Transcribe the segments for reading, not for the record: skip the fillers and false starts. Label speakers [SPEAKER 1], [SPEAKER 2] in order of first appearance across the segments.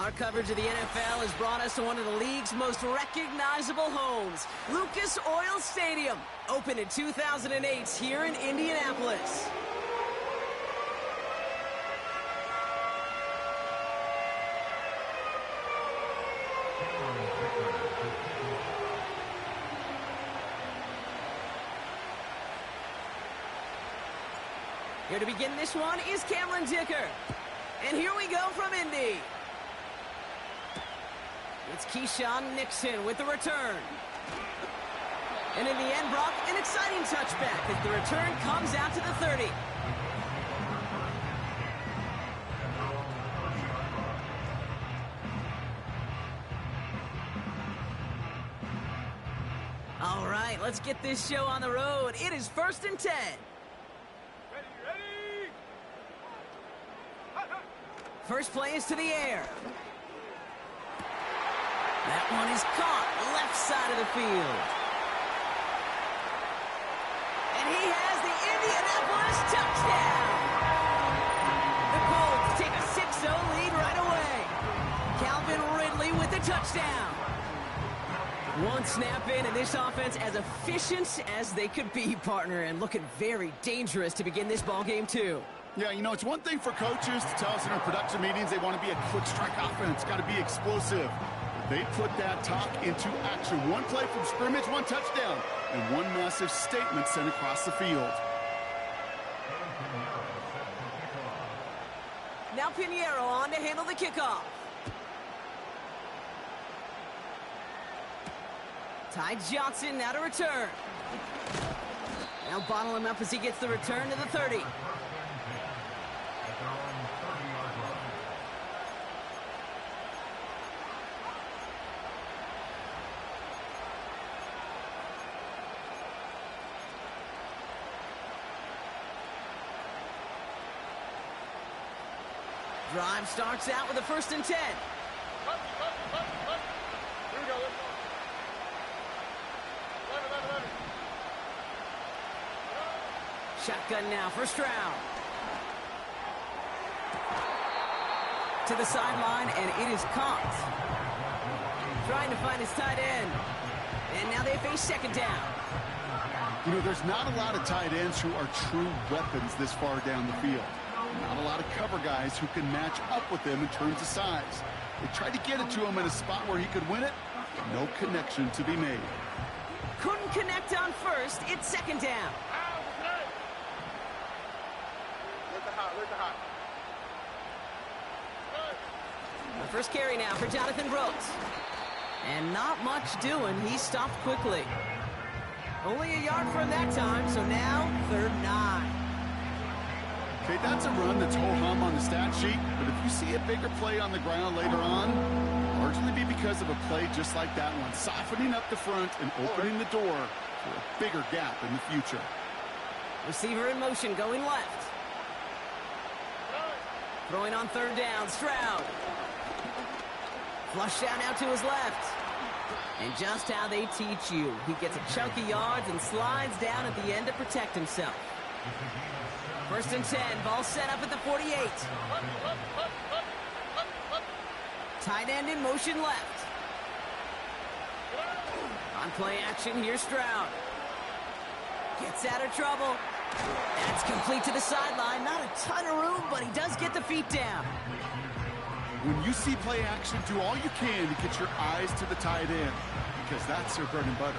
[SPEAKER 1] Our coverage of the NFL has brought us to one of the league's most recognizable homes, Lucas Oil Stadium, opened in 2008 here in Indianapolis. Here to begin this one is Cameron Dicker. And here we go from Indy. It's Keyshawn Nixon with the return. And in the end, Brock, an exciting touchback as the return comes out to the 30. All right, let's get this show on the road. It is 1st and 10. First play is to the air. That one is caught left side of the field. And he has the Indianapolis touchdown. The Colts take a 6-0 lead right away. Calvin Ridley with the touchdown. One snap in, and this offense as efficient as they could be, partner, and looking very dangerous to begin this ball game too.
[SPEAKER 2] Yeah, you know, it's one thing for coaches to tell us in our production meetings they want to be a quick strike offense, got to be explosive. They put that talk into action. One play from scrimmage, one touchdown, and one massive statement sent across the field.
[SPEAKER 1] Now Pinheiro on to handle the kickoff. Ty Johnson now to return. Now bottle him up as he gets the return to the 30. Drive starts out with a 1st and 10.
[SPEAKER 3] Here we go, let's go. 11.
[SPEAKER 1] Shotgun now for Stroud. To the sideline, and it is caught. Trying to find his tight end. And now they face 2nd down.
[SPEAKER 2] You know, there's not a lot of tight ends who are true weapons this far down the field. Not a lot of cover guys who can match up with him in terms of size. They tried to get it to him in a spot where he could win it. No connection to be made.
[SPEAKER 1] Couldn't connect on 1st. It's 2nd down.
[SPEAKER 3] Let the hot.
[SPEAKER 1] The first carry now for Jonathan Brooks. And not much doing. He stopped quickly. Only a yard from that time, so now 3rd and 9.
[SPEAKER 2] Okay, that's a run that's ho-hum on the stat sheet, but if you see a bigger play on the ground later on, largely be because of a play just like that one, softening up the front and opening the door for a bigger gap in the future.
[SPEAKER 1] Receiver in motion going left. Throwing on 3rd down, Stroud. Flush down out to his left. And just how they teach you. He gets a chunky yards and slides down at the end to protect himself. 1st and 10, ball set up at the 48. Tight end in motion left. On play action, here's Stroud. Gets out of trouble. That's complete to the sideline. Not a ton of room, but he does get the feet down.
[SPEAKER 2] When you see play action, do all you can to get your eyes to the tight end, because that's their bread and butter.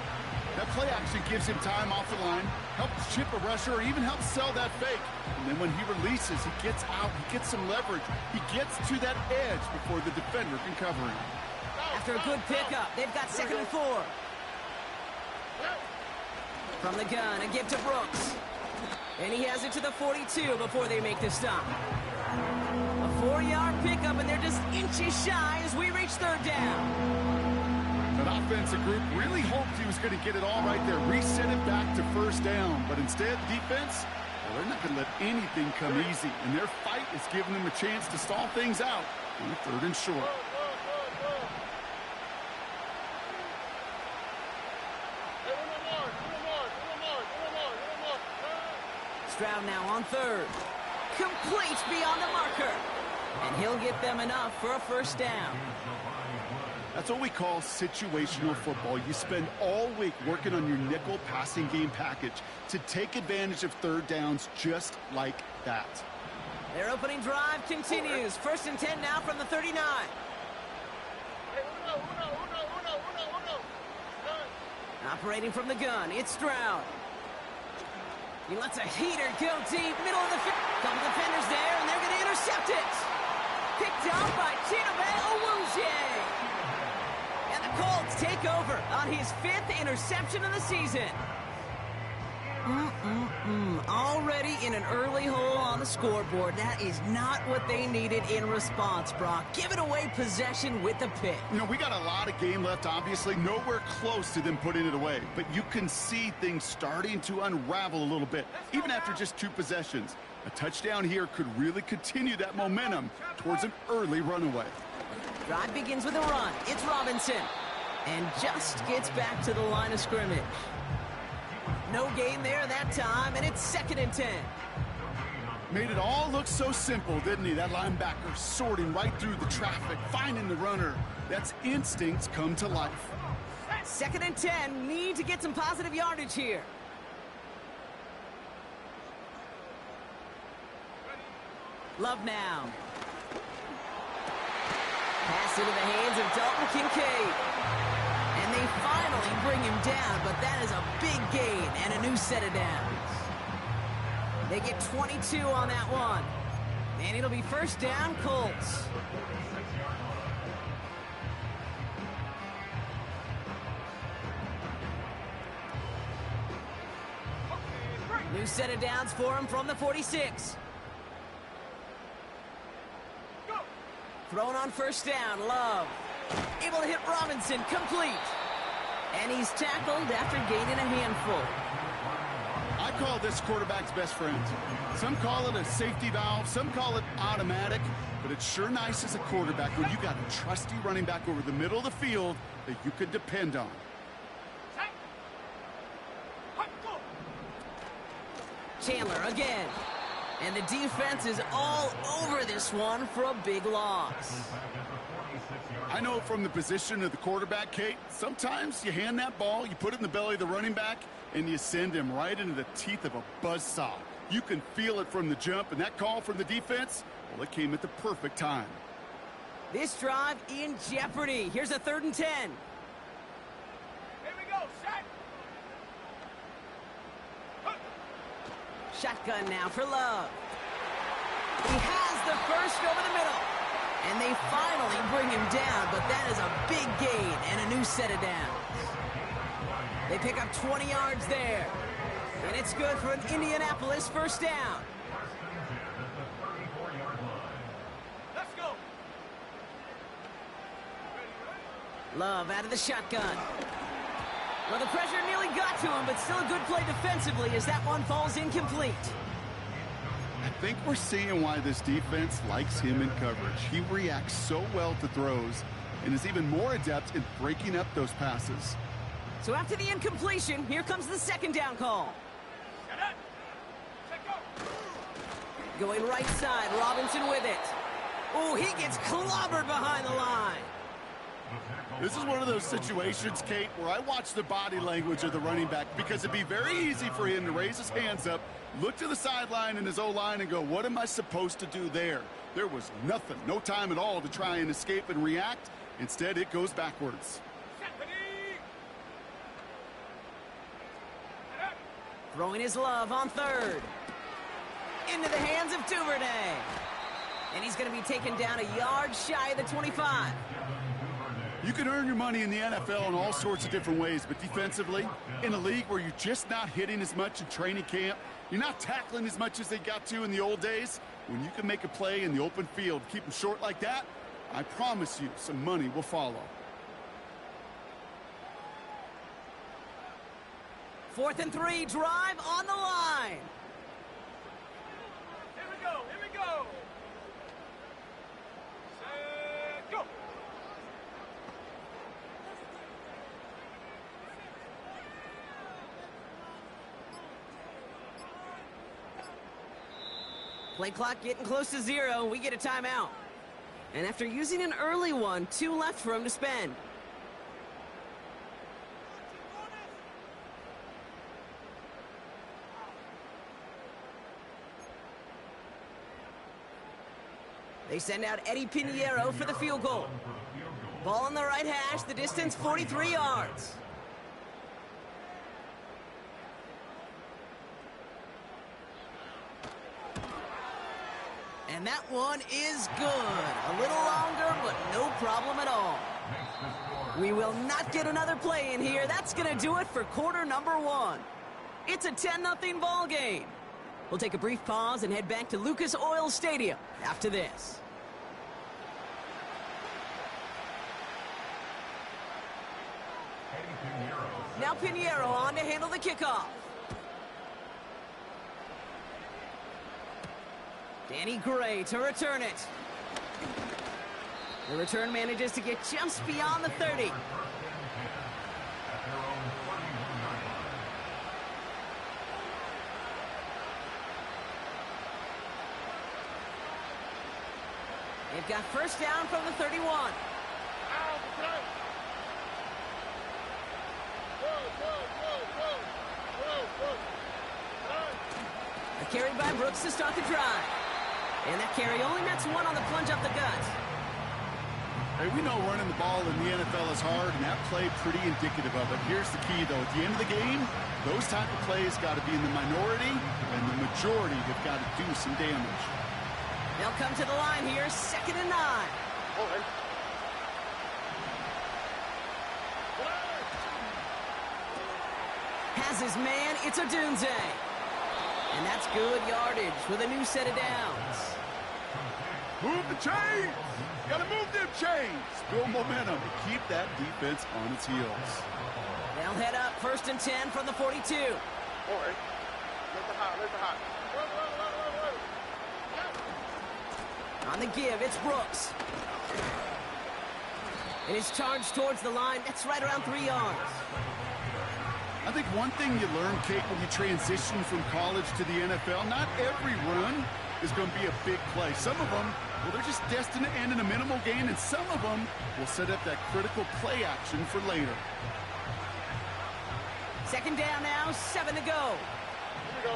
[SPEAKER 2] That play action gives him time off the line, helps chip a rusher, or even helps sell that fake. And then when he releases, he gets out, he gets some leverage. He gets to that edge before the defender can cover him.
[SPEAKER 1] After a good pickup, they've got 2nd and 4. From the gun, a give to Brooks. And he has it to the 42 before they make the stop. A 4-yard pickup, and they're just inches shy as we reach 3rd down.
[SPEAKER 2] That offensive group really hoped he was going to get it all right there, reset it back to 1st down. But instead, defense, well, they're not going to let anything come easy. And their fight is giving them a chance to stall things out on 3rd and short. Stroud
[SPEAKER 1] now on 3rd. Complete beyond the marker. And he'll He'll get them enough for a first down.
[SPEAKER 2] That's what we call situational football. You spend all week working on your nickel passing game package to take advantage of third downs just like that.
[SPEAKER 1] Their opening drive continues. 1st and 10 now from the 39. Operating from the gun, it's Stroud. He lets a heater go deep, middle of the field. Couple defenders there, and they're going to intercept it. Picked up by Chidobe Awuzie. And the Colts take over on his 5th interception of the season. Already in an early hole on the scoreboard. That is not what they needed in response, Brock. Giving away possession with the pick.
[SPEAKER 2] You know, we got a lot of game left, obviously. Nowhere close to them putting it away. But you can see things starting to unravel a little bit, even after just 2 possessions. A touchdown here could really continue that momentum towards an early runaway.
[SPEAKER 1] Drive begins with a run. It's Robinson. And just gets back to the line of scrimmage. No gain there that time, and it's 2nd and 10.
[SPEAKER 2] Made it all look so simple, didn't he? That linebacker sorting right through the traffic, finding the runner. That's instincts come to life.
[SPEAKER 1] 2nd and 10, need to get some positive yardage here. Love now. Pass into the hands of Dalton Kincaid. And they finally bring him down, but that is a big gain and a new set of downs. They get 22 on that one. And it'll be 1st down, Colts. New set of downs for him from the 46. Thrown on 1st down, Love. Able to hit Robinson, complete. And he's tackled after gaining a handful.
[SPEAKER 2] I call this quarterback's best friend. Some call it a safety valve, some call it automatic, but it's sure nice as a quarterback when you got a trusty running back over the middle of the field that you can depend on.
[SPEAKER 1] Chandler again. And the defense is all over this one for a big loss.
[SPEAKER 2] I know from the position of the quarterback, Kate, sometimes you hand that ball, you put it in the belly of the running back, and you send him right into the teeth of a buzzsaw. You can feel it from the jump, and that call from the defense, well, it came at the perfect time.
[SPEAKER 1] This drive in jeopardy. Here's a 3rd and 10.
[SPEAKER 3] Here we go, set.
[SPEAKER 1] Shotgun now for Love. He has the first over the middle. And they finally bring him down, but that is a big gain and a new set of downs. They pick up 20 yards there. And it's good for an Indianapolis 1st down.
[SPEAKER 3] Let's go.
[SPEAKER 1] Love out of the shotgun. Well, the pressure nearly got to him, but still a good play defensively as that one falls incomplete.
[SPEAKER 2] I think we're seeing why this defense likes him in coverage. He reacts so well to throws and is even more adept in breaking up those passes.
[SPEAKER 1] So after the incompletion, here comes the 2nd down call. Going right side, Robinson with it. Oh, he gets clobbered behind the line.
[SPEAKER 2] This is one of those situations, Kate, where I watch the body language of the running back because it'd be very easy for him to raise his hands up, look to the sideline in his O-line and go, what am I supposed to do there? There was nothing, no time at all to try and escape and react. Instead, it goes backwards.
[SPEAKER 1] Throwing his Love on 3rd. Into the hands of Duvernay. And he's going to be taken down a yard shy of the 25.
[SPEAKER 2] You can earn your money in the NFL in all sorts of different ways, but defensively, in a league where you're just not hitting as much in training camp, you're not tackling as much as they got to in the old days, when you can make a play in the open field, keep them short like that, I promise you some money will follow.
[SPEAKER 1] 4th and 3, drive on the line.
[SPEAKER 3] Here we go, here we go. Set, go.
[SPEAKER 1] Play clock getting close to 0. We get a timeout. And after using an early one, 2 left for him to spend. They send out Eddie Pinheiro for the field goal. Ball on the right hash, the distance 43 yards. And that one is good. A little longer, but no problem at all. We will not get another play in here. That's going to do it for quarter number 1. It's a 10-0 ball game. We'll take a brief pause and head back to Lucas Oil Stadium after this. Now Pinheiro on to handle the kickoff. Danny Gray to return it. The return manages to get just beyond the 30. They've got first down from the 31. A carry by Brooks to start the drive. And that carry only nets 1 on the plunge up the gut.
[SPEAKER 2] Hey, we know running the ball in the NFL is hard, and that play pretty indicative of it. Here's the key, though. At the end of the game, those type of plays got to be in the minority, and the majority have got to do some damage.
[SPEAKER 1] They'll come to the line here, 2nd and 9. Has his man, it's Odunze. And that's good yardage with a new set of downs.
[SPEAKER 2] Move the chains! Gotta move them chains! Build momentum and keep that defense on its heels.
[SPEAKER 1] They'll head up 1st and 10 from the 42. On the give, it's Brooks. And his charge towards the line, that's right around 3 yards.
[SPEAKER 2] I think one thing you learn, Kate, when you transition from college to the NFL, not every run is going to be a big play. Some of them, well, they're just destined to end in a minimal gain, and some of them will set up that critical play action for later.
[SPEAKER 1] 2nd down now, 7 to go.
[SPEAKER 3] Here we go.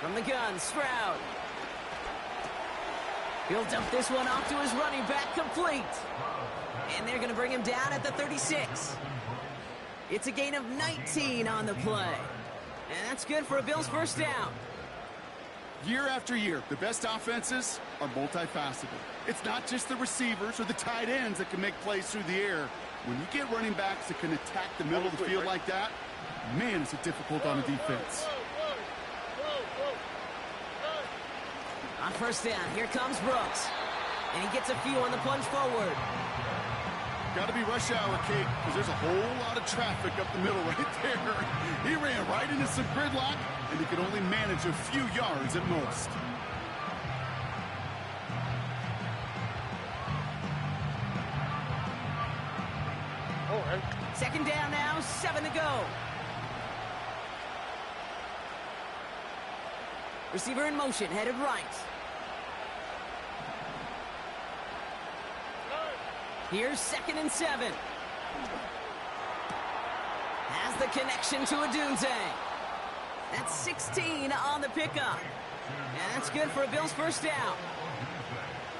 [SPEAKER 1] From the gun, Stroud. He'll dump this one off to his running back, complete. And they're going to bring him down at the 36. It's a gain of 19 on the play. And that's good for a Bills first down.
[SPEAKER 2] Year after year, the best offenses are multifaceted. It's not just the receivers or the tight ends that can make plays through the air. When you get running backs that can attack the middle of the field like that, man, is it difficult on a defense.
[SPEAKER 1] On first down, here comes Brooks. And he gets a few on the plunge forward.
[SPEAKER 2] Got to be rush hour, Kate, because there's a whole lot of traffic up the middle right there. He ran right into some gridlock, and he could only manage a few yards at most.
[SPEAKER 3] All right.
[SPEAKER 1] 2nd down now, 7 to go. Receiver in motion, headed right. Here's 2nd and 7. Has the connection to Odunze. That's 16 on the pickup. And that's good for a Bills first down.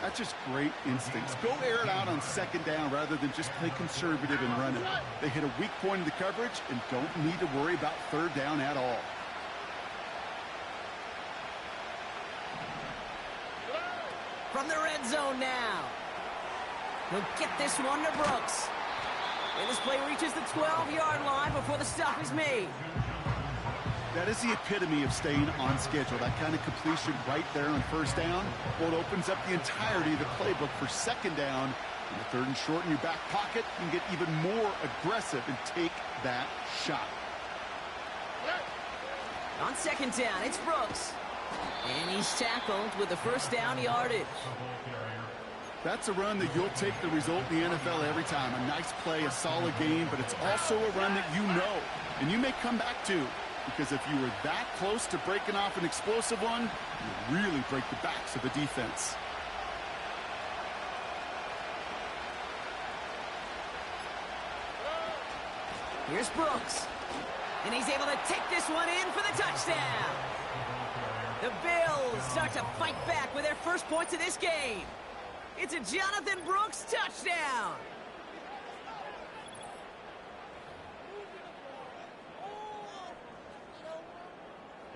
[SPEAKER 2] That's just great instincts. Go air it out on 2nd down rather than just play conservative and run it. They hit a weak point in the coverage and don't need to worry about 3rd down at all.
[SPEAKER 1] From the red zone now. He'll get this one to Brooks. And this play reaches the 12-yard line before the stop is made.
[SPEAKER 2] That is the epitome of staying on schedule. That kind of completion right there on 1st down. Well, it opens up the entirety of the playbook for 2nd down. And the 3rd and short in your back pocket, you can get even more aggressive and take that shot.
[SPEAKER 1] On 2nd down, it's Brooks. And he's tackled with the first down yardage.
[SPEAKER 2] That's a run that you'll take the result in the NFL every time. A nice play, a solid game, but it's also a run that you know, and you may come back to. because if you were that close to breaking off an explosive one, you really break the backs of a defense.
[SPEAKER 1] Here's Brooks. And he's able to take this one in for the touchdown. The Bills start to fight back with their first points of this game. It's a Jonathan Brooks touchdown.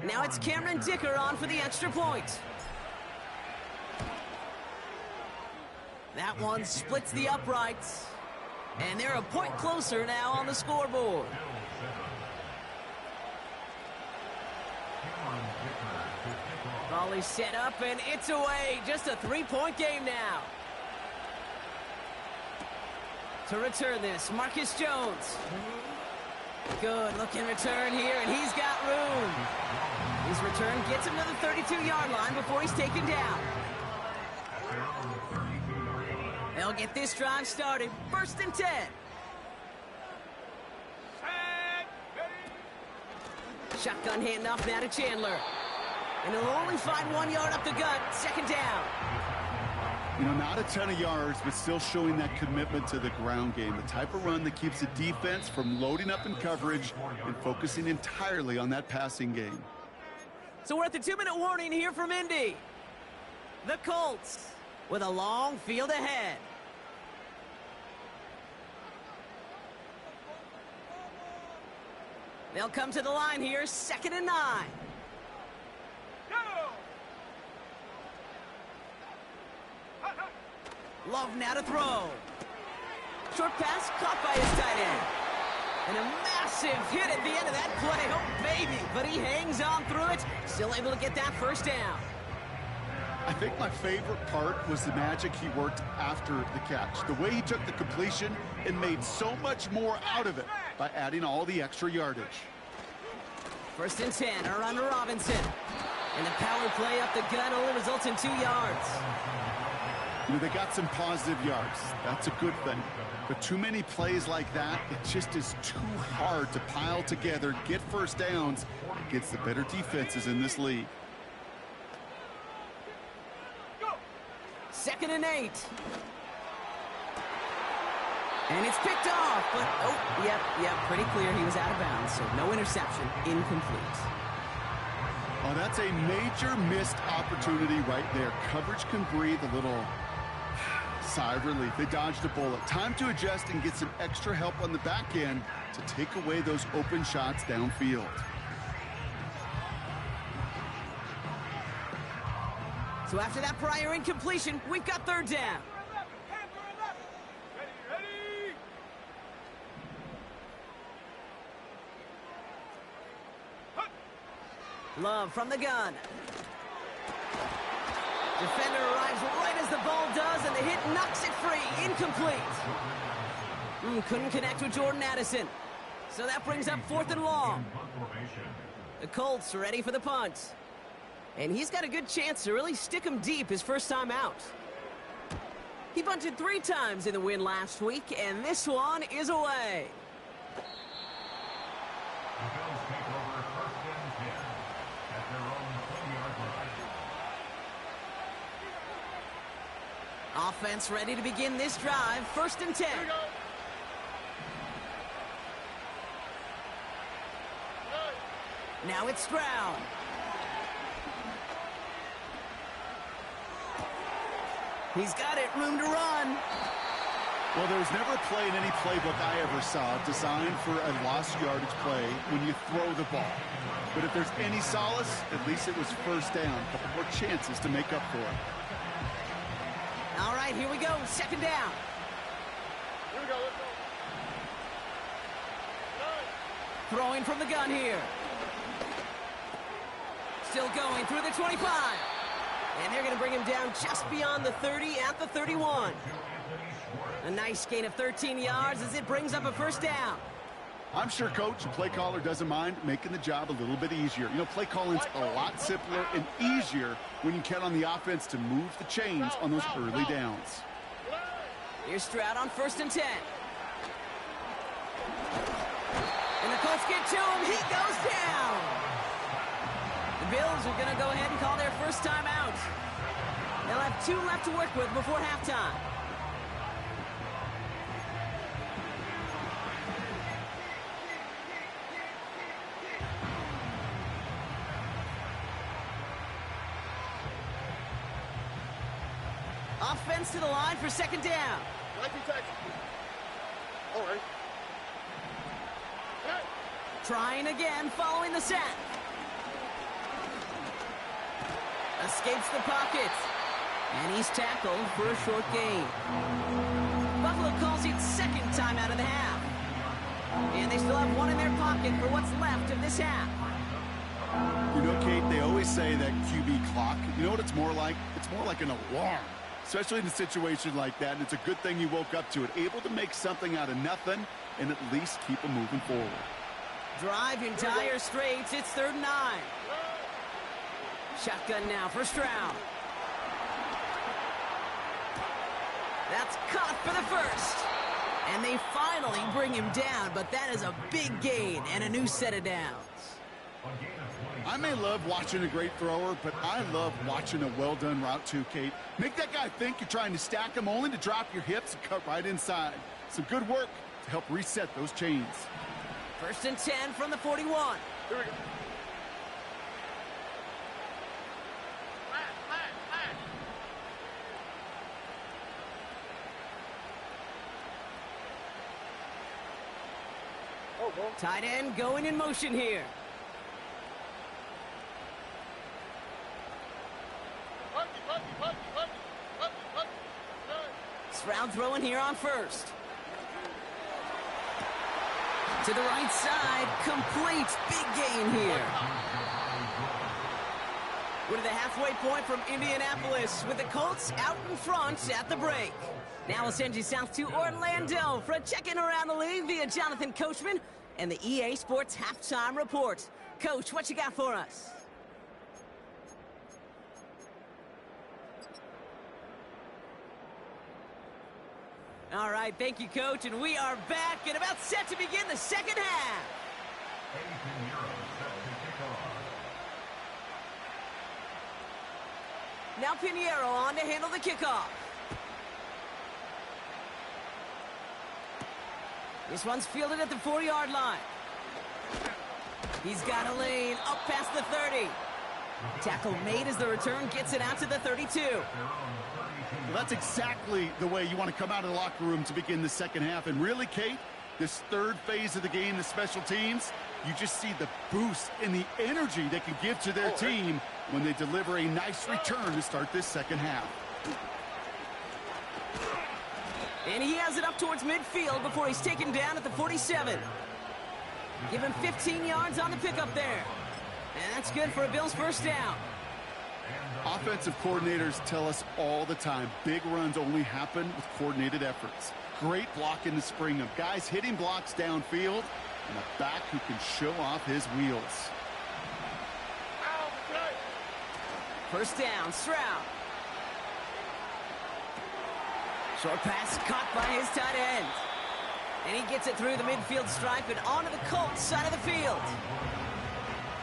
[SPEAKER 1] Now it's Cameron Dicker on for the extra point. That one splits the uprights. And they're a point closer now on the scoreboard. Volley set up, and it's away. Just a 3-point game now. To return this, Marcus Jones. Good looking return here, and he's got room. His return gets him to the 32-yard line before he's taken down. They'll get this drive started. 1st and 10. Shotgun handoff now to Chandler. And he'll only find 1 yard up the gut. 2nd down.
[SPEAKER 2] You know, not a ton of yards, but still showing that commitment to the ground game. The type of run that keeps the defense from loading up in coverage and focusing entirely on that passing game.
[SPEAKER 1] So we're at the 2-minute warning here from Indy. The Colts with a long field ahead. They'll come to the line here, 2nd and 9. Love now to throw. Short pass caught by his tight end. And a massive hit at the end of that play. Oh, baby. But he hangs on through it. Still able to get that 1st down.
[SPEAKER 2] I think my favorite part was the magic he worked after the catch. The way he took the completion and made so much more out of it by adding all the extra yardage.
[SPEAKER 1] 1st and 10, a run to Robinson. And the power play up the gut only results in 2 yards.
[SPEAKER 2] You know, they got some positive yards. That's a good thing. But too many plays like that, it just is too hard to pile together, get 1st downs against the better defenses in this league.
[SPEAKER 1] 2nd and 8. And it's picked off, but, oh, yep, pretty clear he was out of bounds, so no interception, incomplete.
[SPEAKER 2] Oh, that's a major missed opportunity right there. Coverage can breathe a little sigh of relief. They dodged a bullet. Time to adjust and get some extra help on the back end to take away those open shots downfield.
[SPEAKER 1] So after that prior incompletion, we've got 3rd down. Love from the gun. Defender arrives right as the ball does, and the hit knocks it free. Incomplete. Couldn't connect with Jordan Addison. So that brings up 4th and long. The Colts are ready for the punt. And he's got a good chance to really stick him deep his first time out. He bunted 3 times in the win last week, and this one is away. Offense ready to begin this drive. 1st and 10. Now it's Stroud. He's got it. Room to run.
[SPEAKER 2] Well, there was never a play in any playbook I ever saw designed for a lost yardage play when you throw the ball. But if there's any solace, at least it was 1st down. A couple more chances to make up for it.
[SPEAKER 1] All right, here we go. 2nd down.
[SPEAKER 3] Here we go, let's go.
[SPEAKER 1] Throwing from the gun here. Still going through the 25. And they're going to bring him down just beyond the 30 at the 31. A nice gain of 13 yards as it brings up a 1st down.
[SPEAKER 2] I'm sure coach and play caller doesn't mind making the job a little bit easier. You know, play calling's a lot simpler and easier when you count on the offense to move the chains on those early downs.
[SPEAKER 1] Here's Stroud on 1st and 10. And the Colts get to him. He goes down. The Bills are going to go ahead and call their first timeout. They'll have 2 left to work with before halftime. Offense to the line for second down.
[SPEAKER 3] All right.
[SPEAKER 1] Trying again following the sack. Escapes the pocket. And he's tackled for a short gain. Buffalo calls it second time out of the half. And they still have 1 in their pocket for what's left of this half.
[SPEAKER 2] You know, Kate, they always say that QB clock. You know what it's more like? It's more like an alarm, especially in a situation like that. And it's a good thing you woke up to it, able to make something out of nothing and at least keep them moving forward.
[SPEAKER 1] Drive in dire straits. It's 3rd and 9. Shotgun now for Stroud. That's caught for the first. And they finally bring him down, but that is a big gain and a new set of downs.
[SPEAKER 2] I may love watching a great thrower, but I love watching a well-done route too, Kate. Make that guy think you're trying to stack him only to drop your hips and cut right inside. Some good work to help reset those chains.
[SPEAKER 1] 1st and 10 from the 41.
[SPEAKER 3] Here we go.
[SPEAKER 1] Tight end going in motion here. Stroud throwing here on 1st. To the right side, complete. Big gain here. We're to the halfway point from Indianapolis with the Colts out in front at the break. Now we'll send you south to Orlando for a check-in around the league via Jonathan Coachman and the EA Sports Halftime Report. Coach, what you got for us? All right, thank you, Coach, and we are back and about set to begin the second half. Now Pinheiro on to handle the kickoff. This one's fielded at the 4-yard line. He's got a lane up past the 30. Tackle made as the return gets it out to the 32.
[SPEAKER 2] Well, that's exactly the way you want to come out of the locker room to begin the second half. And really, Kate, this 3rd phase of the game, the special teams, you just see the boost and the energy they can give to their team when they deliver a nice return to start this second half.
[SPEAKER 1] And he has it up towards midfield before he's taken down at the 47. Give him 15 yards on the pickup there. And that's good for a Bills first down.
[SPEAKER 2] Offensive coordinators tell us all the time, big runs only happen with coordinated efforts. Great block in the spring of guys hitting blocks downfield and a back who can show off his wheels.
[SPEAKER 1] First down, Stroud. Short pass caught by his tight end. And he gets it through the midfield stripe and onto the Colts side of the field.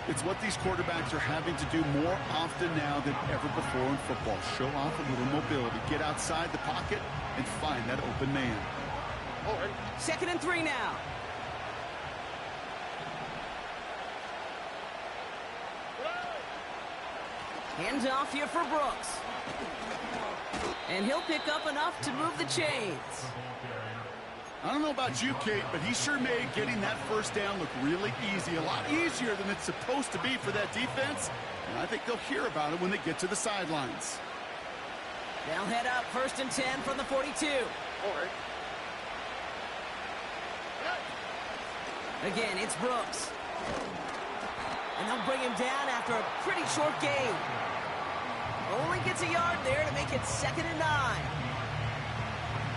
[SPEAKER 2] It's what these quarterbacks are having to do more often now than ever before in football. Show off a little mobility, get outside the pocket, and find that open man.
[SPEAKER 1] 2nd and 3 now. Hands off here for Brooks. And he'll pick up enough to move the chains.
[SPEAKER 2] I don't know about you, Kate, but he sure made getting that first down look really easy. A lot easier than it's supposed to be for that defense. And I think they'll hear about it when they get to the sidelines.
[SPEAKER 1] They'll head up 1st and 10 from the 42. Again, it's Brooks. And they'll bring him down after a pretty short gain. Only gets a yard there to make it 2nd and 9.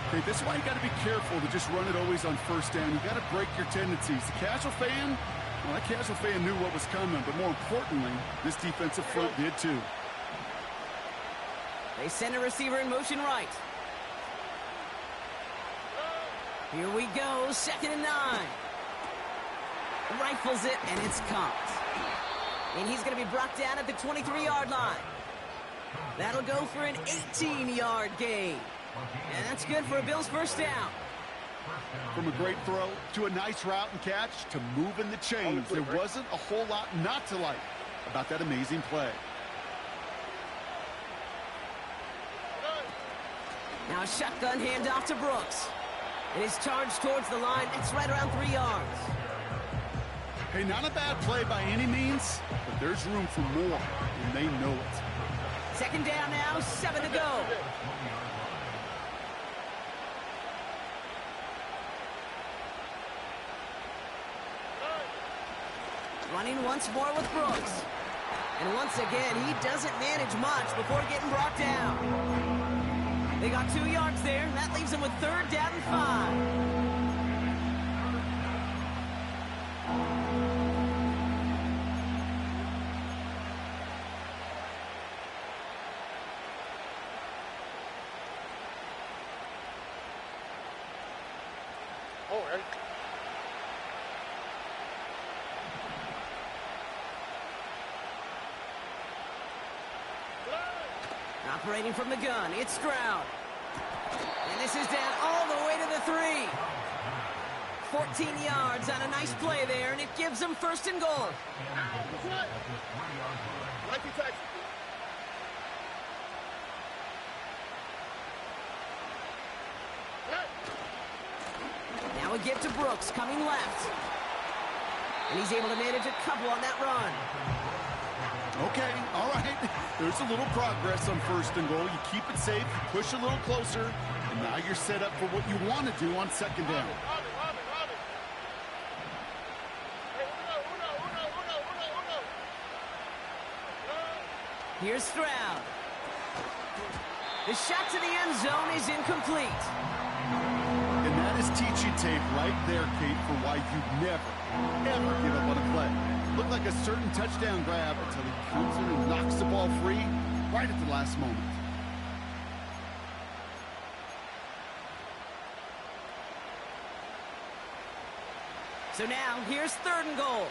[SPEAKER 2] Okay, this is why you got to be careful to just run it always on first down. You got to break your tendencies. The casual fan, well, that casual fan knew what was coming, but more importantly, this defensive front did too.
[SPEAKER 1] They send a receiver in motion right. Here we go, 2nd and 9. Rifles it, and it's caught. And he's going to be brought down at the 23-yard line. That'll go for an 18-yard gain. And that's good for a Bills first down.
[SPEAKER 2] From a great throw to a nice route and catch to moving the chains, there wasn't a whole lot not to like about that amazing play.
[SPEAKER 1] Now a shotgun handoff to Brooks. And his charge towards the line, it's right around 3 yards.
[SPEAKER 2] Hey, not a bad play by any means, but there's room for more, and they know it.
[SPEAKER 1] Second down now, 7 to go. Running once more with Brooks. And once again, he doesn't manage much before getting brought down. They got 2 yards there. That leaves them with third down and 5.
[SPEAKER 3] Oh, right.
[SPEAKER 1] Operating from the gun, it's Stroud. And this is down all the way to the 3. 14 yards on a nice play there, and it gives them first and goal. Now a give to Brooks, coming left. And he's able to manage a couple on that run.
[SPEAKER 2] Okay, all right. There's a little progress on first and goal. You keep it safe, you push a little closer, and now you're set up for what you want to do on second down.
[SPEAKER 1] Here's Stroud. The shot to the end zone is incomplete.
[SPEAKER 2] And that is teaching tape right there, Kate, for why you never, ever give up on a play. Looked like a certain touchdown grab until he comes in and knocks the ball free right at the last moment.
[SPEAKER 1] So now, here's third and goal.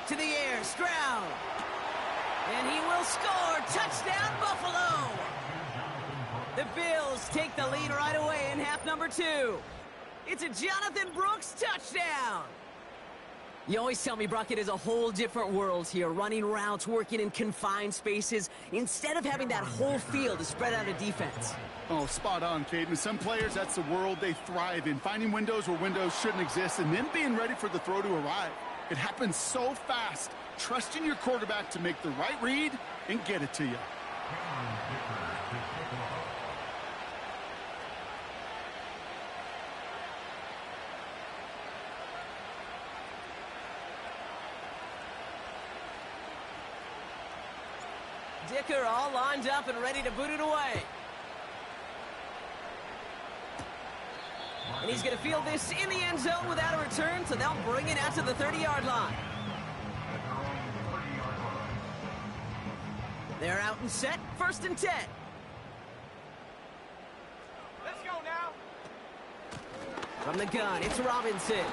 [SPEAKER 1] To the air, Stroud. And he will score. Touchdown, Buffalo. The Bills take the lead right away in half number 2. It's a Jonathan Brooks touchdown. You always tell me, Brock, it is a whole different world here, running routes, working in confined spaces, instead of having that whole field to spread out a defense.
[SPEAKER 2] Oh, spot on, Kate. And some players, that's the world they thrive in, finding windows where windows shouldn't exist and then being ready for the throw to arrive. It happens so fast, trusting your quarterback to make the right read and get it to you.
[SPEAKER 1] Dicker all lined up and ready to boot it away. And he's going to field this in the end zone without a return, so they'll bring it out to the 30-yard line. They're out and set, first and 10.
[SPEAKER 3] Let's go now.
[SPEAKER 1] From the gun, it's Robinson.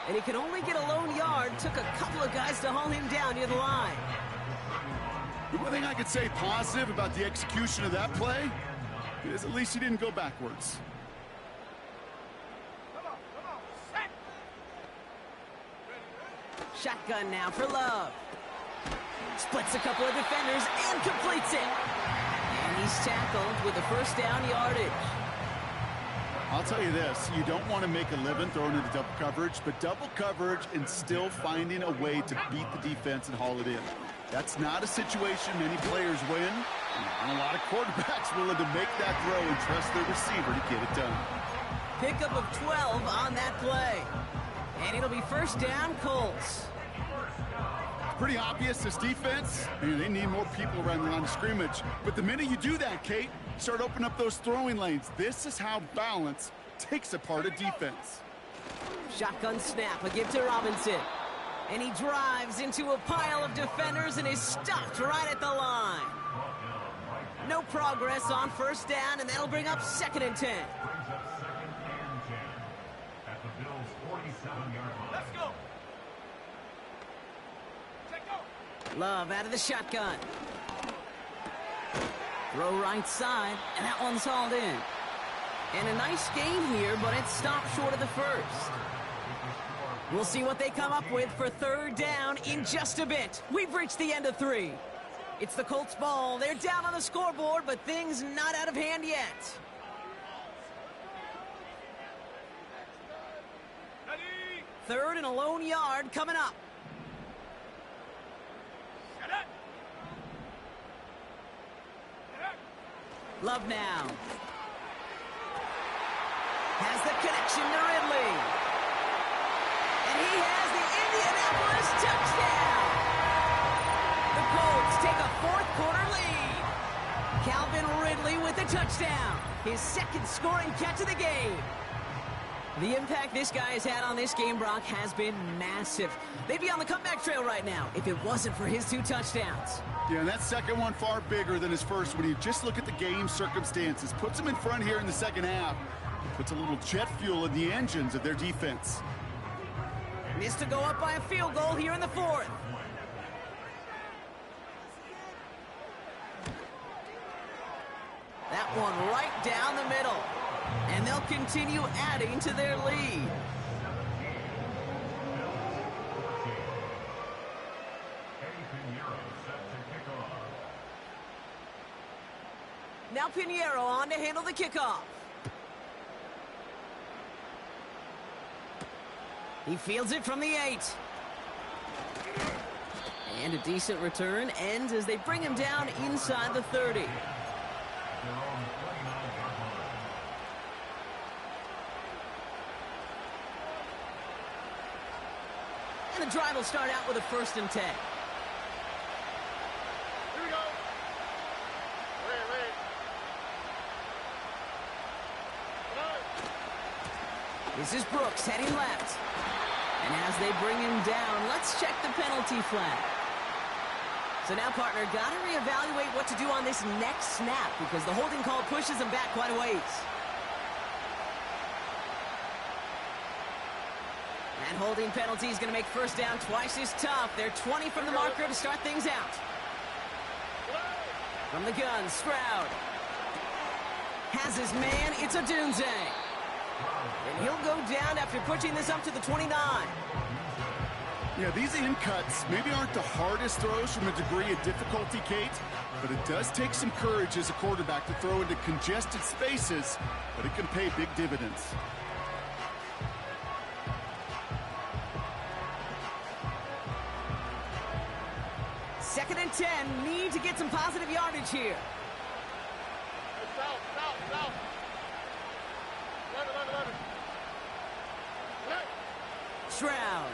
[SPEAKER 1] And he can only get a lone yard. Took a couple of guys to haul him down near the line.
[SPEAKER 2] The one thing I could say positive about the execution of that play is at least he didn't go backwards.
[SPEAKER 1] Shotgun now for Love. Splits a couple of defenders and completes it. And he's tackled with the first down yardage.
[SPEAKER 2] I'll tell you this, you don't want to make a living throwing into double coverage, but double coverage and still finding a way to beat the defense and haul it in. That's not a situation many players win, and not a lot of quarterbacks willing to make that throw and trust their receiver to get it done.
[SPEAKER 1] Pickup of 12 on that play. And it'll be first down, Colts.
[SPEAKER 2] Pretty obvious, this defense, they need more people around the line of scrimmage. But the minute you do that, Kate, start opening up those throwing lanes. This is how balance takes apart a defense.
[SPEAKER 1] Shotgun snap, a give to Robinson. And he drives into a pile of defenders and is stopped right at the line. No progress on first down, and that'll bring up 2nd and 10.
[SPEAKER 4] Brings up 2nd and 10 at the Bills' 47-yard line.
[SPEAKER 3] Let's go. Check go.
[SPEAKER 1] Love out of the shotgun. Throw right side, and that one's hauled in. And a nice game here, but it stopped short of the first. We'll see what they come up with for 3rd down in just a bit. We've reached the end of 3. It's the Colts' ball. They're down on the scoreboard, but things not out of hand yet.
[SPEAKER 3] Ready.
[SPEAKER 1] 3rd and a lone yard coming up.
[SPEAKER 3] Get it. Get it.
[SPEAKER 1] Love now. Has the connection to Ridley. And he has the Indianapolis touchdown. The Colts take a 4th quarter lead. Calvin Ridley with the touchdown. His 2nd scoring catch of the game. The impact this guy has had on this game, Brock, has been massive. They'd be on the comeback trail right now if it wasn't for his 2 touchdowns.
[SPEAKER 2] Yeah, and that second one far bigger than his first when you just look at the game circumstances. Puts him in front here in the second half. Puts a little jet fuel in the engines of their defense.
[SPEAKER 1] Missed to go up by a field goal here in the 4th. That one right down the middle. And they'll continue adding to their lead. Now Pinheiro on to handle the kickoff. He fields it from the 8. And a decent return ends as they bring him down inside the 30. And the drive will start out with a 1st and 10.
[SPEAKER 3] Here we go. Wait.
[SPEAKER 1] This is Brooks heading left. And as they bring him down, let's check the penalty flag. So now, partner, got to reevaluate what to do on this next snap because the holding call pushes him back quite a ways. That holding penalty is going to make first down twice as tough. They're 20 from the marker to start things out. From the gun, Stroud. Has his man, it's a Dunze. And he'll go down after pushing this up to the 29.
[SPEAKER 2] Yeah, these in cuts maybe aren't the hardest throws from a degree of difficulty, Kate, but it does take some courage as a quarterback to throw into congested spaces, but it can pay big dividends.
[SPEAKER 1] Second and 10, need to get some positive yardage here.
[SPEAKER 3] South. 11.
[SPEAKER 1] Stroud.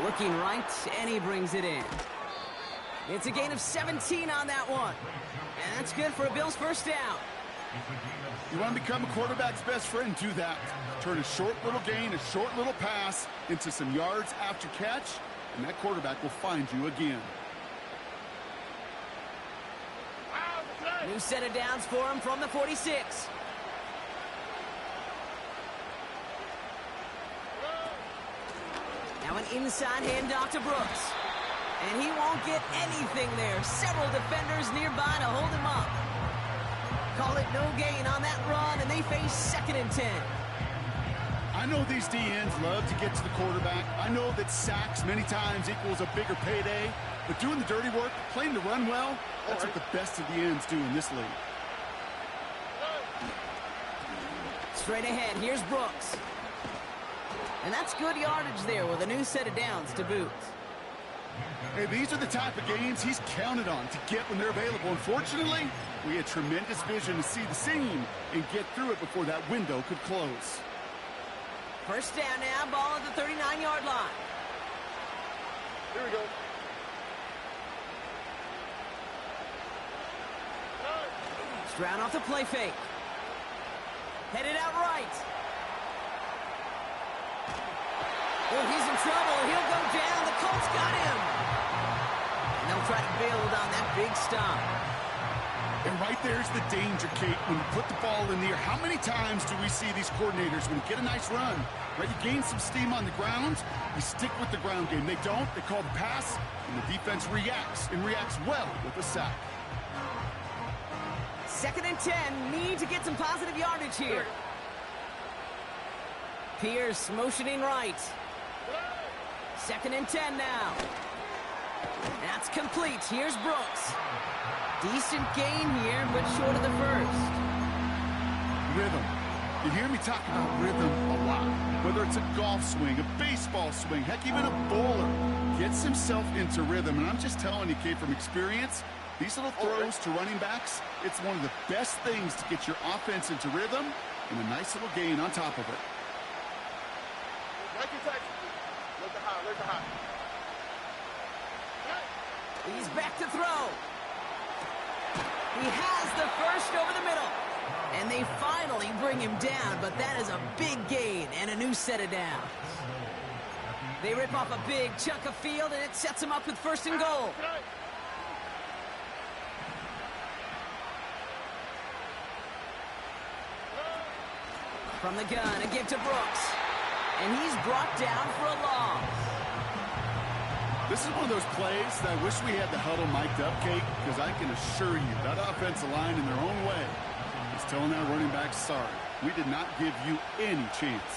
[SPEAKER 1] Looking right, and he brings it in. It's a gain of 17 on that one. And that's good for a Bills first down.
[SPEAKER 2] You want to become a quarterback's best friend, do that. Turn a short little gain, a short little pass into some yards after catch, and that quarterback will find you again.
[SPEAKER 1] New set of downs for him from the 46. Now an inside handoff to Brooks. And he won't get anything there. Several defenders nearby to hold him up. Call it no gain on that run, and they face second and 10.
[SPEAKER 2] I know these DNs love to get to the quarterback. I know that sacks many times equals a bigger payday. But doing the dirty work, playing to run well, that's what the best of the ends do in this league.
[SPEAKER 1] Straight ahead, here's Brooks. And that's good yardage there with a new set of downs to boot.
[SPEAKER 2] Hey, these are the type of games he's counted on to get when they're available. Unfortunately, we had tremendous vision to see the seam and get through it before that window could close.
[SPEAKER 1] First down now, ball at the 39-yard line.
[SPEAKER 3] Here we go.
[SPEAKER 1] Stroud off the play fake. Headed out right. Oh, he's in trouble. He'll go down. The Colts got him. And they'll try to build on that big stop.
[SPEAKER 2] And right there's the danger, Kate, when you put the ball in the air. How many times do we see these coordinators, when you get a nice run, right, you gain some steam on the ground, you stick with the ground game. They don't, they call the pass, and the defense reacts, and reacts well with a sack.
[SPEAKER 1] 2nd and 10, need to get some positive yardage here. Pierce motioning right. 2nd and 10 now. That's complete. Here's Brooks. Decent gain here, but short of the first.
[SPEAKER 2] Rhythm. You hear me talk about rhythm a lot. Whether it's a golf swing, a baseball swing, heck, even a bowler gets himself into rhythm. And I'm just telling you, Kate, from experience, these little throws to running backs, it's one of the best things to get your offense into rhythm and a nice little gain on top of it.
[SPEAKER 1] He's back to throw. He has the first over the middle. And they finally bring him down, but that is a big gain and a new set of downs. They rip off a big chunk of field, and it sets them up with 1st and goal. From the gun, a give to Brooks. And he's brought down for a loss.
[SPEAKER 2] This is one of those plays that I wish we had the huddle mic'd up, Kate, because I can assure you that offensive line in their own way is telling our running back, sorry, we did not give you any chance.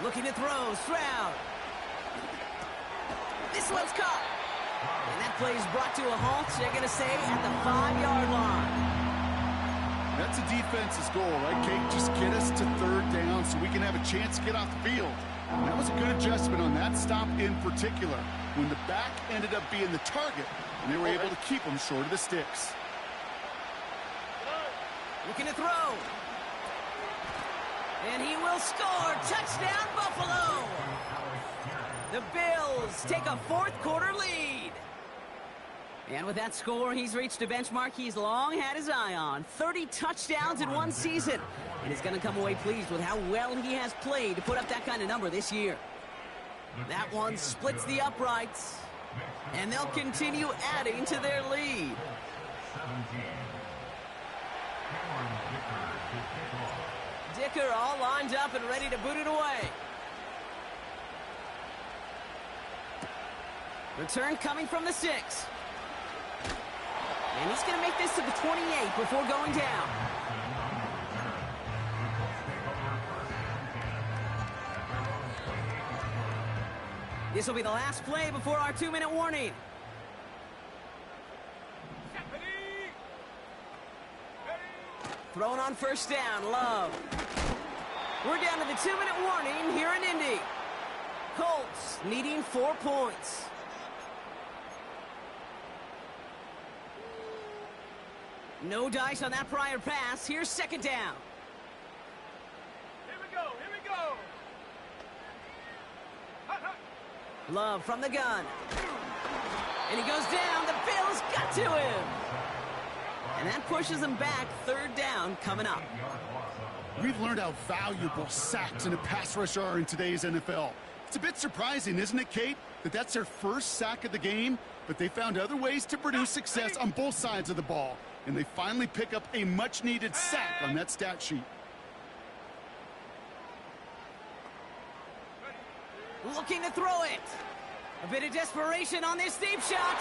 [SPEAKER 1] Looking to throw, Stroud. This one's caught. And that play is brought to a halt, they're going to say, at the 5-yard line.
[SPEAKER 2] That's a defense's goal, right, Kate? Just get us to 3rd down so we can have a chance to get off the field. And that was a good adjustment on that stop in particular, when the back ended up being the target, and they were able to keep him short of the sticks.
[SPEAKER 1] Looking to throw. And he will score. Touchdown, Buffalo. The Bills take a 4th quarter lead. And with that score, he's reached a benchmark he's long had his eye on. 30 touchdowns in one season. And he's going to come away pleased with how well he has played to put up that kind of number this year. That one splits the uprights. And they'll continue adding to their lead. Dicker all lined up and ready to boot it away. Return coming from the 6. And he's going to make this to the 28 before going down. This will be the last play before our 2-minute warning. Thrown on 1st down, Love. We're down to the 2-minute warning here in Indy. Colts needing 4 points. No dice on that prior pass. Here's 2nd down.
[SPEAKER 3] Here we go, here we go.
[SPEAKER 1] Love from the gun. And he goes down. The Bills got to him. And that pushes them back. 3rd down coming up.
[SPEAKER 2] We've learned how valuable sacks and a pass rush are in today's NFL. It's a bit surprising, isn't it, Kate, that that's their first sack of the game, but they found other ways to produce success on both sides of the ball, and they finally pick up a much-needed sack on that stat sheet.
[SPEAKER 1] Looking to throw it. A bit of desperation on this deep shot.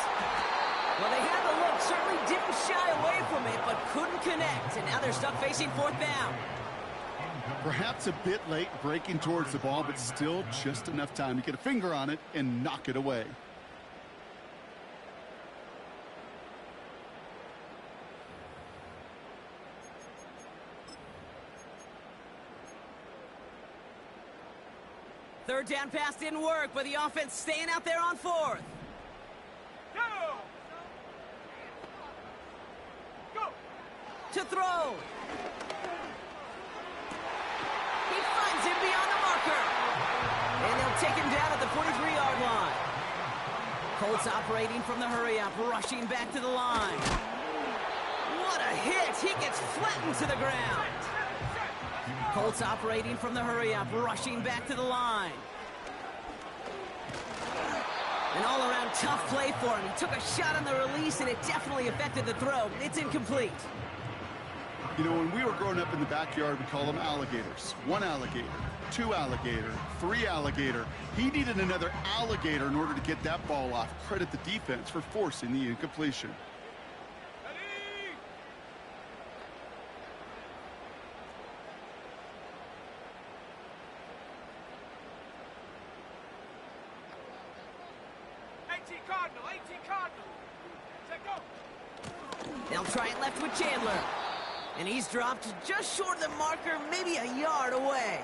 [SPEAKER 1] Well, they had the look, certainly didn't shy away from it, but couldn't connect, and now they're stuck facing 4th down.
[SPEAKER 2] Perhaps a bit late breaking towards the ball, but still just enough time to get a finger on it and knock it away.
[SPEAKER 1] Third down pass didn't work, but the offense staying out there on 4th.
[SPEAKER 3] Go! Go!
[SPEAKER 1] To throw. He finds him beyond the marker. And they'll take him down at the 43-yard line. Colts operating from the hurry-up, rushing back to the line. What a hit! He gets flattened to the ground. Colts operating from the hurry-up, rushing back to the line. An all-around tough play for him. He took a shot on the release, and it definitely affected the throw. It's incomplete.
[SPEAKER 2] You know, when we were growing up in the backyard, we call them alligators. 1 alligator, 2 alligator, 3 alligator. He needed another alligator in order to get that ball off. Credit the defense for forcing the incompletion.
[SPEAKER 3] Ready? 18 Cardinal, 18 Cardinal. Set go.
[SPEAKER 1] They'll try it left with Chandler. And he's dropped just short of the marker, maybe a yard away.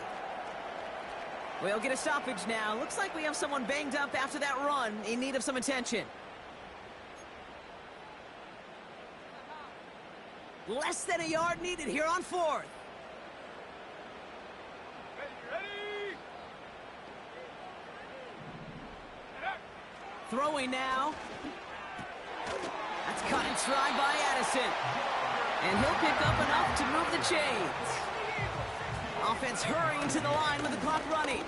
[SPEAKER 1] We'll get a stoppage now. Looks like we have someone banged up after that run, in need of some attention. Less than a yard needed here on 4th.
[SPEAKER 3] Ready?
[SPEAKER 1] Throwing now. That's cut in stride by Addison. And he'll pick up enough to move the chains. Offense hurrying to the line with the clock running.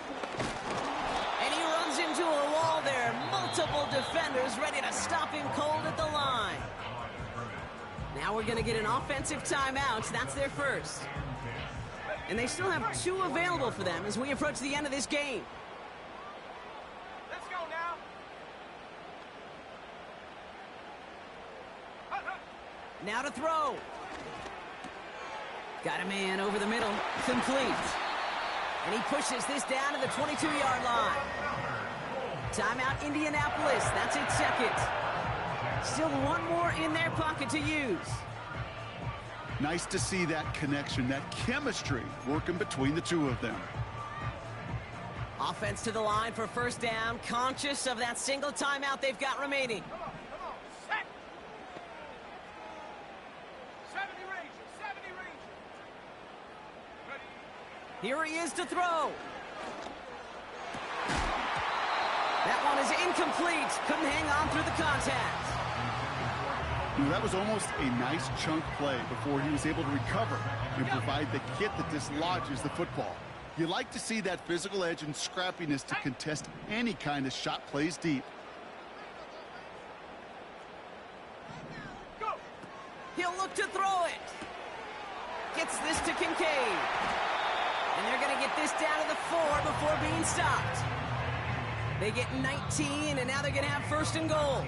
[SPEAKER 1] And he runs into a wall there. Multiple defenders ready to stop him cold at the line. Now we're going to get an offensive timeout. That's their first. And they still have 2 available for them as we approach the end of this game.
[SPEAKER 3] Let's go now.
[SPEAKER 1] Now to throw. Got a man over the middle. Complete. And he pushes this down to the 22-yard line. Timeout, Indianapolis. That's its second. Still 1 more in their pocket to use.
[SPEAKER 2] Nice to see that connection, that chemistry working between the 2 of them.
[SPEAKER 1] Offense to the line for first down, conscious of that single timeout they've got remaining.
[SPEAKER 3] Come on. Set. 70 Rangers, 70 Rangers. Ready?
[SPEAKER 1] Here he is to throw. That one is incomplete. Couldn't hang on through the contact.
[SPEAKER 2] You know, that was almost a nice chunk play before he was able to recover and provide the hit that dislodges the football. You like to see that physical edge and scrappiness to contest any kind of shot plays deep.
[SPEAKER 3] Go.
[SPEAKER 1] He'll look to throw it. Gets this to Kincaid. And they're going to get this down to the 4 before being stopped. They get 19, and now they're going to have first and goal.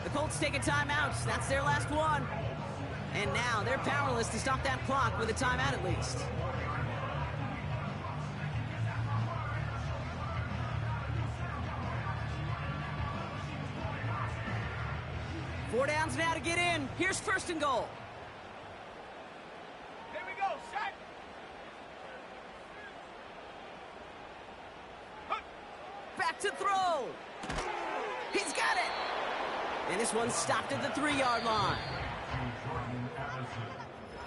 [SPEAKER 1] The Colts take a timeout. That's their last one. And now they're powerless to stop that clock with a timeout at least. Four downs now to get in. Here's first and goal.
[SPEAKER 3] Here we go. Set.
[SPEAKER 1] Back to throw. He's got it. And this one's stopped at the 3-yard line.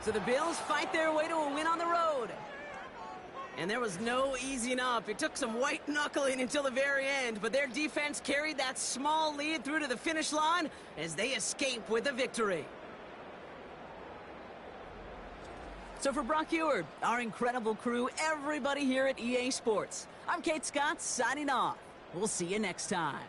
[SPEAKER 1] So the Bills fight their way to a win on the road. And there was no easing up. It took some white knuckling until the very end, but their defense carried that small lead through to the finish line as they escape with a victory. So for Brock Eward, our incredible crew, everybody here at EA Sports, I'm Kate Scott signing off. We'll see you next time.